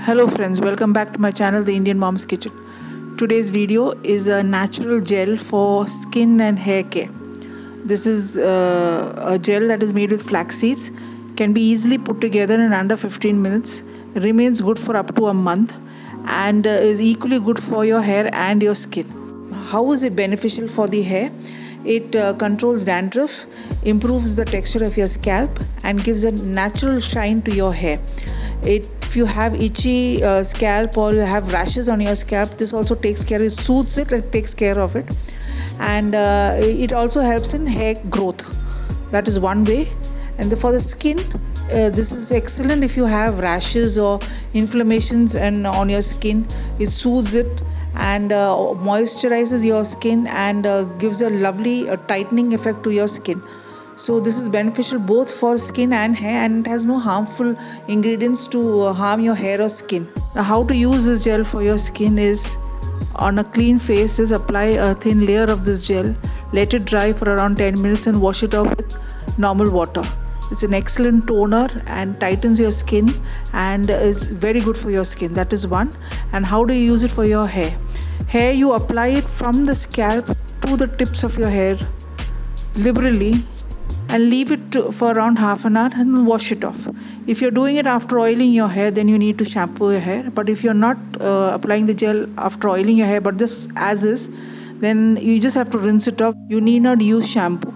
Hello friends, welcome back to my channel The Indian Mom's Kitchen. Today's video is a natural gel for skin and hair care. This is a gel that is made with flax seeds, can be easily put together in under 15 minutes, remains good for up to a month, and is equally good for your hair and your skin. How is it beneficial for the hair? It controls dandruff, improves the texture of your scalp, and gives a natural shine to your hair. If you have itchy scalp or you have rashes on your scalp, this also takes care, it soothes it, it takes care of it. And it also helps in hair growth. That is one way. And for the skin, this is excellent if you have rashes or inflammations on your skin. It soothes it and moisturizes your skin and gives a lovely tightening effect to your skin. So this is beneficial both for skin and hair, and it has no harmful ingredients to harm your hair or skin. Now, how to use this gel for your skin is, on a clean face, is apply a thin layer of this gel, let it dry for around 10 minutes and wash it off with normal water. It's an excellent toner and tightens your skin and is very good for your skin. That is one. And how do you use it for your hair? Hair, you apply it from the scalp to the tips of your hair liberally and leave it for around half an hour and wash it off. If you're doing it after oiling your hair, then you need to shampoo your hair. But if you're not applying the gel after oiling your hair, but just as is, then you just have to rinse it off. You need not use shampoo.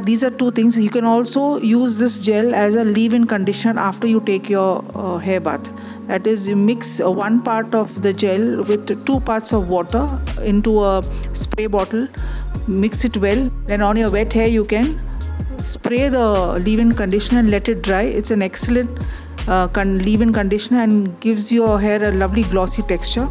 These are two things. You can also use this gel as a leave-in conditioner after you take your hair bath. That is, you mix one part of the gel with 2 parts of water into a spray bottle, mix it well, then on your wet hair you can spray the leave-in conditioner and let it dry. It's an excellent leave-in conditioner and gives your hair a lovely glossy texture.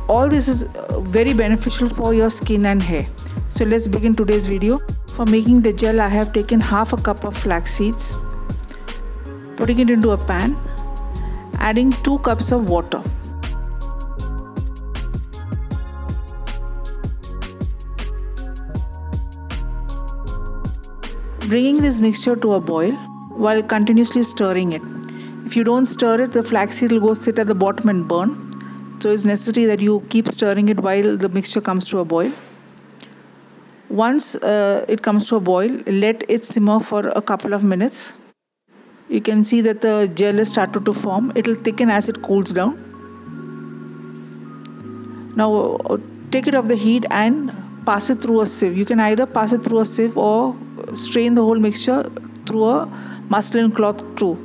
All this is very beneficial for your skin and hair. So let's begin today's video. For making the gel, I have taken half a cup of flax seeds, putting it into a pan, adding 2 cups of water. Bringing this mixture to a boil while continuously stirring it. If you don't stir it, the flax seed will go sit at the bottom and burn. So it's necessary that you keep stirring it while the mixture comes to a boil. Once it comes to a boil, let it simmer for a couple of minutes. You can see that the gel has started to form. It will thicken as it cools down. Now take it off the heat and pass it through a sieve. You can either pass it through a sieve or strain the whole mixture through a muslin cloth too.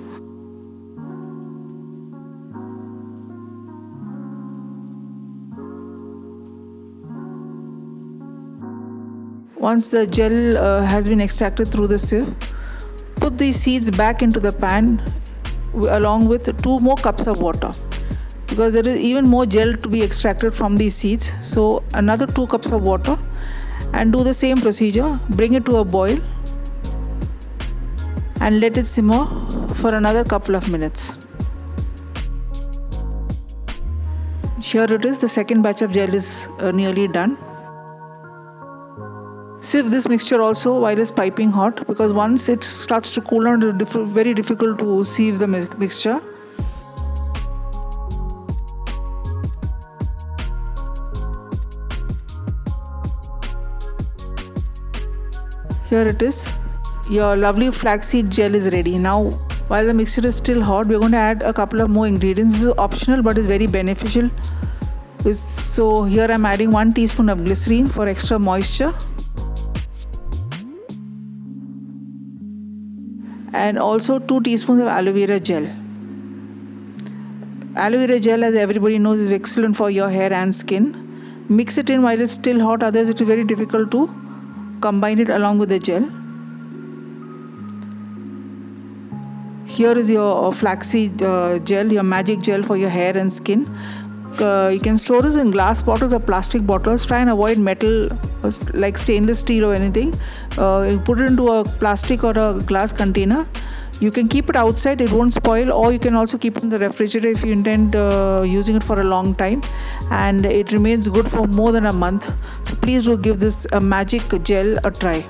Once the gel has been extracted through the sieve, put the seeds back into the pan along with 2 more cups of water, because there is even more gel to be extracted from these seeds. So another 2 cups of water, and do the same procedure. Bring it to a boil and let it simmer for another couple of minutes. Here it is, the second batch of gel is nearly done. Sieve this mixture also while it's piping hot, because once it starts to cool down, it's very difficult to sieve the mixture. Here it is. Your lovely flaxseed gel is ready. Now, while the mixture is still hot, we're going to add a couple of more ingredients. This is optional but is very beneficial. So here I'm adding 1 teaspoon of glycerine for extra moisture, and also 2 teaspoons of aloe vera gel. Aloe vera gel, as everybody knows, is excellent for your hair and skin. Mix it in while it's still hot, otherwise it is very difficult to combine it along with the gel. Here is your flaxseed gel, your magic gel for your hair and skin. You can store this in glass bottles or plastic bottles. Try and avoid metal like stainless steel or anything. Put it into a plastic or a glass container. You can keep it outside, it won't spoil, or you can also keep it in the refrigerator if you intend using it for a long time, and it remains good for more than a month. So please do give this magic gel a try.